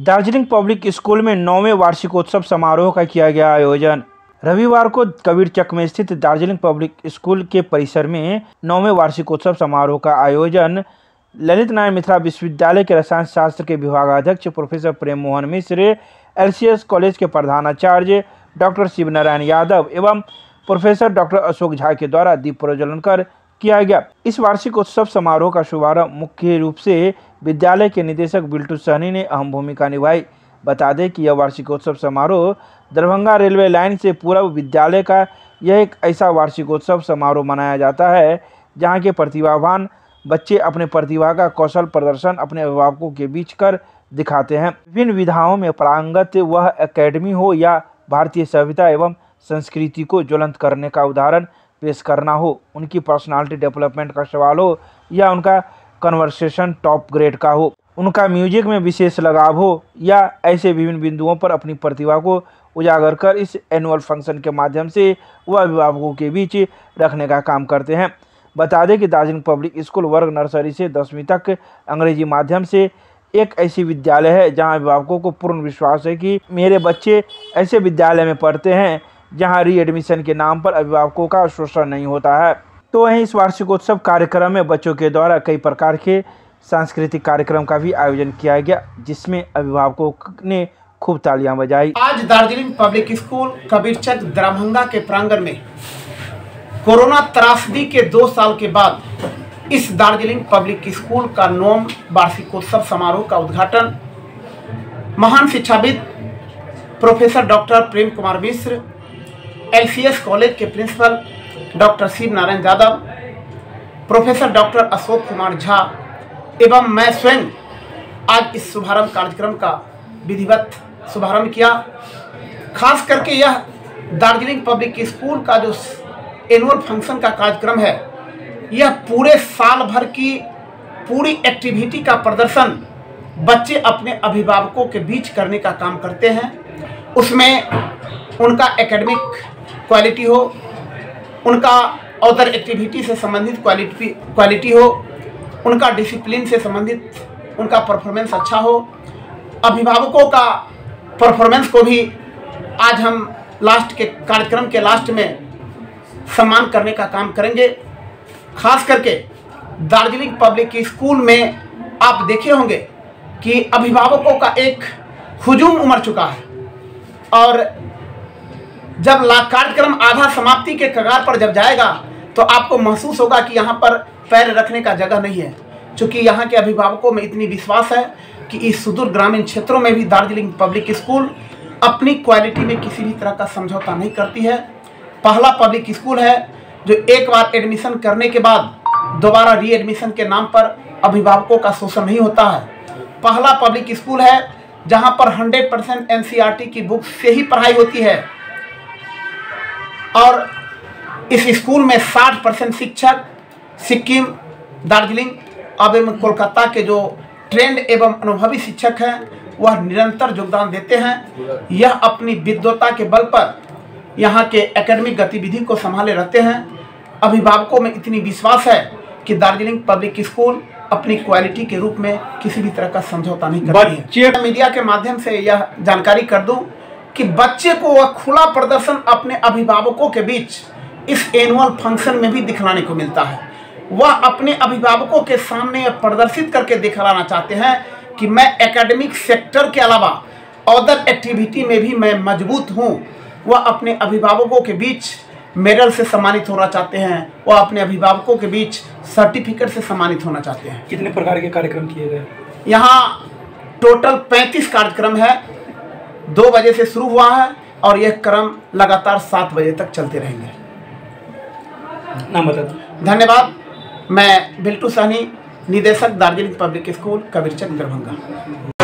Darjeeling public school में 9वें वार्षिकोत्सव समारोह का किया गया आयोजन। रविवार को कबीरचक में स्थित दार्जिलिंग पब्लिक स्कूल के परिसर में 9वें वार्षिकोत्सव समारोह का आयोजन ललित नारायण मिथिला विश्वविद्यालय के रसायन शास्त्र के विभागाध्यक्ष प्रोफेसर प्रेम मोहन मिश्र, LCS कॉलेज के प्रधानाचार्य डॉक्टर शिवनारायण यादव एवं प्रोफेसर डॉक्टर अशोक झा के द्वारा दीप प्रज्वलन कर किया गया। इस वार्षिकोत्सव समारोह का शुभारंभ मुख्य रूप से विद्यालय के निदेशक बिल्टू सहनी ने अहम भूमिका निभाई। बता दें कि यह वार्षिकोत्सव समारोह दरभंगा रेलवे लाइन से पूर्व विद्यालय का यह एक ऐसा वार्षिकोत्सव समारोह मनाया जाता है जहां के प्रतिभावान बच्चे अपने प्रतिभा का कौशल प्रदर्शन अपने अभिभावकों के बीच कर दिखाते हैं। विभिन्न विधाओं में पारंगत वह एकेडमी हो या भारतीय सभ्यता एवं संस्कृति को ज्वलंत करने का उदाहरण पेश करना हो, उनकी पर्सनालिटी डेवलपमेंट का सवाल हो या उनका कन्वर्सेशन टॉप ग्रेड का हो, उनका म्यूजिक में विशेष लगाव हो या ऐसे विभिन्न बिंदुओं पर अपनी प्रतिभा को उजागर कर इस एनुअल फंक्शन के माध्यम से वह अभिभावकों के बीच रखने का काम करते हैं। बता दें कि दार्जिलिंग पब्लिक स्कूल वर्ग नर्सरी से 10वीं तक अंग्रेजी माध्यम से एक ऐसी विद्यालय है जहां अभिभावकों को पूर्ण विश्वास है कि मेरे बच्चे ऐसे विद्यालय में पढ़ते हैं जहां रीएडमिशन के नाम पर अभिभावकों का शोषण नहीं होता है। तो वहीं इस वार्षिकोत्सव कार्यक्रम में बच्चों के द्वारा कई प्रकार के सांस्कृतिक कार्यक्रम का भी आयोजन किया गया, जिसमें अभिभावकों ने खूब तालियां बजाई। आज दार्जिलिंग पब्लिक स्कूल कबीरचक दरभंगा के प्रांगण में कोरोना त्रासदी के 2 साल के बाद इस दार्जिलिंग पब्लिक स्कूल का 9वां वार्षिकोत्सव समारोह का उद्घाटन महान शिक्षाविद professor doctor Prem Kumar Mishra, LCS college के principal doctor Shivnarayan Yadav, professor doctor Ashok Kumar Jha एवं मैं स्वयं आज इस शुभारंभ कार्यक्रम का विधिवत शुभारंभ किया। खास करके यह दार्जिलिंग पब्लिक स्कूल का जो एनुअल फंक्शन का कार्यक्रम है, यह पूरे साल भर की पूरी एक्टिविटी का प्रदर्शन बच्चे अपने अभिभावकों के बीच करने का काम करते हैं। उसमें उनका एकेडमिक क्वालिटी हो, उनका अदर एक्टिविटी से संबंधित क्वालिटी हो, उनका डिसिप्लिन से संबंधित उनका परफॉर्मेंस अच्छा हो। अभिभावकों का परफॉर्मेंस को भी आज हम कार्यक्रम के लास्ट में सम्मान करने का काम करेंगे। खास करके दार्जिलिंग पब्लिक स्कूल में आप देखे होंगे कि अभिभावकों का एक हुजूम उमड़ चुका है और जब कार्यक्रम आधा समाप्ति के कगार पर जब जाएगा तो आपको महसूस होगा कि यहाँ पर पैर रखने का जगह नहीं है, क्योंकि यहाँ के अभिभावकों में इतनी विश्वास है कि इस सुदूर ग्रामीण क्षेत्रों में भी दार्जिलिंग पब्लिक स्कूल अपनी क्वालिटी में किसी भी तरह का समझौता नहीं करती है। पहला पब्लिक स्कूल है जो एक बार एडमिशन करने के बाद दोबारा रीएडमिशन के नाम पर अभिभावकों का शोषण नहीं होता है। पहला पब्लिक स्कूल है जहाँ पर 100% NCERT की बुक से ही पढ़ाई होती है और इस स्कूल में 60% शिक्षक सिक्किम, दार्जिलिंग एवं कोलकाता के जो ट्रेंड एवं अनुभवी शिक्षक हैं वह निरंतर योगदान देते हैं। यह अपनी विद्वता के बल पर यहाँ के एकेडमिक गतिविधि को संभाले रहते हैं। अभिभावकों में इतनी विश्वास है कि दार्जिलिंग पब्लिक स्कूल अपनी क्वालिटी के रूप में किसी भी तरह का समझौता नहीं करती है। मीडिया के माध्यम से यह जानकारी कर दूं कि बच्चे को वह खुला प्रदर्शन अपने अभिभावकों के बीच इस एनुअल फंक्शन में भी दिखलाने को मिलता है। वह अपने अभिभावकों के सामने प्रदर्शित करके दिखलाना चाहते हैं कि मैं एकेडमिक सेक्टर के अलावा अदर एक्टिविटी में भी मैं मजबूत हूँ। वह अपने अभिभावकों के बीच मेडल से सम्मानित होना चाहते हैं, वह अपने अभिभावकों के बीच सर्टिफिकेट से सम्मानित होना चाहते हैं। कितने प्रकार के कार्यक्रम किए गए? यहाँ टोटल 35 कार्यक्रम है। 2 बजे से शुरू हुआ है और यह क्रम लगातार 7 बजे तक चलते रहेंगे। नाम बता दो। धन्यवाद। मैं बिल्टू सहनी, निदेशक दार्जिलिंग पब्लिक स्कूल कबीरचक दरभंगा।